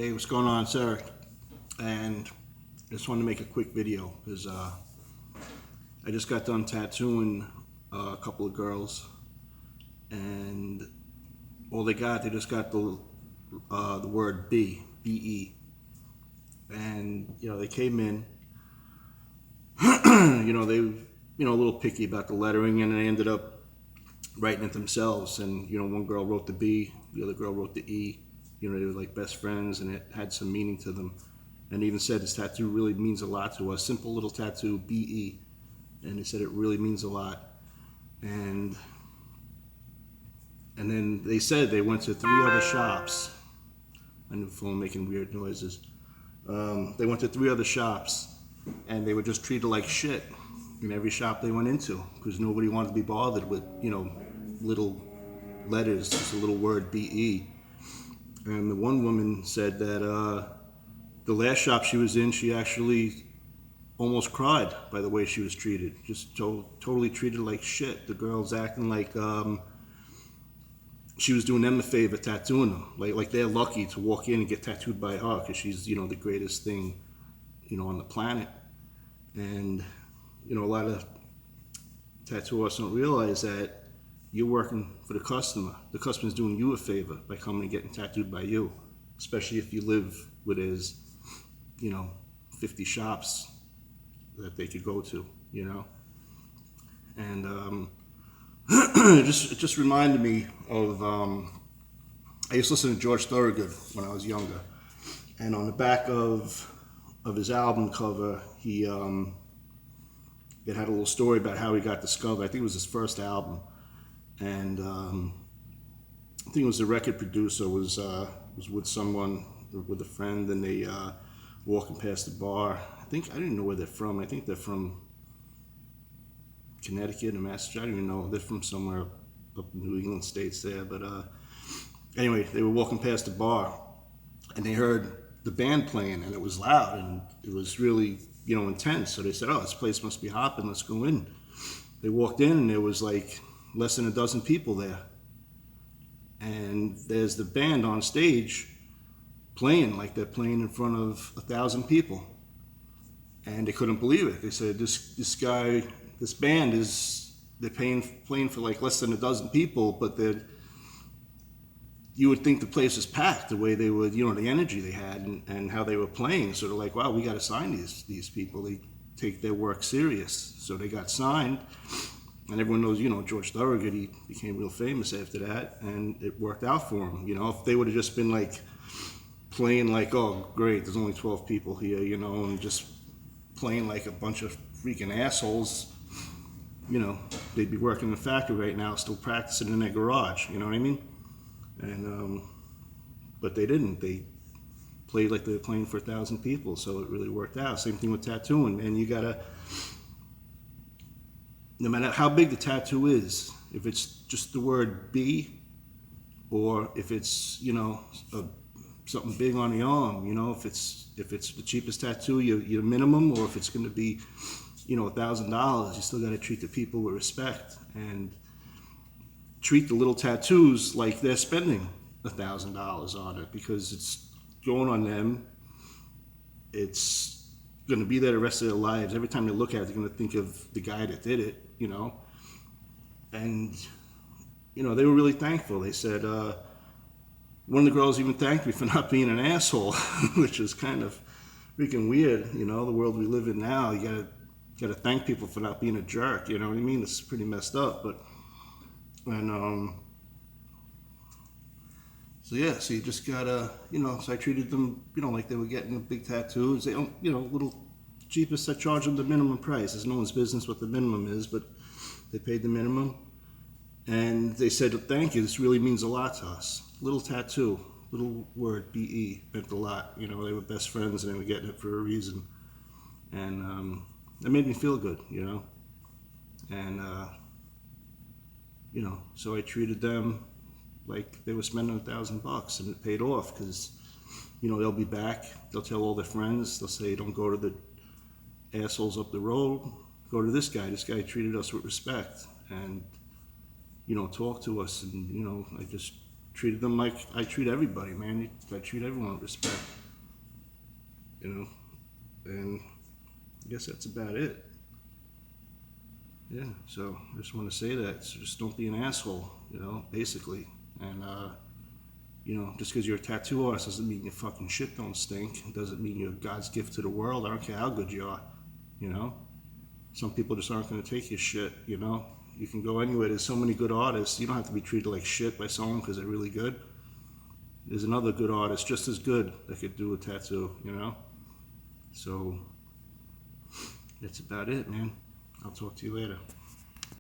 Hey, what's going on? It's Eric, and I just wanted to make a quick video because I just got done tattooing a couple of girls, and they just got the word B-E, and they came in, they a little picky about the lettering, and they ended up writing it themselves. And one girl wrote the B, the other girl wrote the E. They were like best friends, and it had some meaning to them. And they even said this tattoo really means a lot to us. Simple little tattoo, B-E. And they said it really means a lot. And then they said they went to 3 other shops. I knew the phone making weird noises. They went to 3 other shops, and they were just treated like shit in every shop they went into, because nobody wanted to be bothered with, little letters, just a little word, B-E. And the one woman said that the last shop she was in, she actually almost cried by the way she was treated. Just totally treated like shit. The girls acting like she was doing them a favor, tattooing them. Like they're lucky to walk in and get tattooed by her, because she's, the greatest thing, on the planet. And, a lot of tattoo artists don't realize that you're working for the customer. The customer's doing you a favor by coming and getting tattooed by you, especially if you live with his, 50 shops that they could go to, And it just reminded me of, I used to listen to George Thorogood when I was younger. And on the back of his album cover, it had a little story about how he got discovered. I think it was his first album. And I think it was the record producer was with someone, with a friend, and they walking past the bar. I didn't know where they're from. I think they're from Connecticut or Massachusetts. I don't even know. They're from somewhere up in New England states there. But anyway, they were walking past the bar, and they heard the band playing, and it was loud, and it was really intense. So they said, "Oh, this place must be hopping. Let's go in." They walked in, and there was like less than a dozen people there. And there's the band on stage playing like they're playing in front of 1,000 people. And they couldn't believe it. They said, this band they're playing for like less than a dozen people, but you would think the place was packed the way they would, the energy they had and how they were playing. So they're like, wow, we got to sign these people. They take their work serious. So they got signed. And everyone knows, George Thorogood, he became real famous after that, and it worked out for him. If they would have just been like playing like, oh, great, there's only 12 people here, and just playing like a bunch of freaking assholes, they'd be working in the factory right now, still practicing in their garage, you know what I mean? And, but they didn't. They played like they were playing for 1,000 people, so it really worked out. Same thing with tattooing, and you gotta, no matter how big the tattoo is, if it's just the word B, or if it's, something big on the arm, if it's the cheapest tattoo, your minimum, or if it's going to be, $1,000, you still got to treat the people with respect and treat the little tattoos like they're spending $1,000 on it, because it's going on them. It's going to be there the rest of their lives. Every time they look at it, they're going to think of the guy that did it, And, they were really thankful. They said, one of the girls even thanked me for not being an asshole, which is kind of freaking weird, the world we live in now. You gotta thank people for not being a jerk, you know what I mean? It's pretty messed up, but, and, so yeah, so you just gotta, so I treated them, like they were getting a big tattoos. They, little cheapest, I charge them the minimum price. It's no one's business what the minimum is, but they paid the minimum. And they said, thank you, this really means a lot to us. Little tattoo, little word, B-E, meant a lot. They were best friends, and they were getting it for a reason. And it made me feel good, And, so I treated them like they were spending $1,000, and it paid off, because, they'll be back. They'll tell all their friends. They'll say, don't go to the assholes up the road. Go to this guy. This guy treated us with respect and, talk to us. And, I just treated them like I treat everybody, man. I treat everyone with respect, you know. And I guess that's about it. Yeah, so I just want to say that. So just don't be an asshole, you know, basically. And, you know, just because you're a tattoo artist doesn't mean your fucking shit don't stink. It doesn't mean you're God's gift to the world. I don't care how good you are, you know. Some people just aren't going to take your shit, you know. You can go anywhere. There's so many good artists. You don't have to be treated like shit by someone because they're really good. There's another good artist just as good that could do a tattoo, you know. So that's about it, man. I'll talk to you later.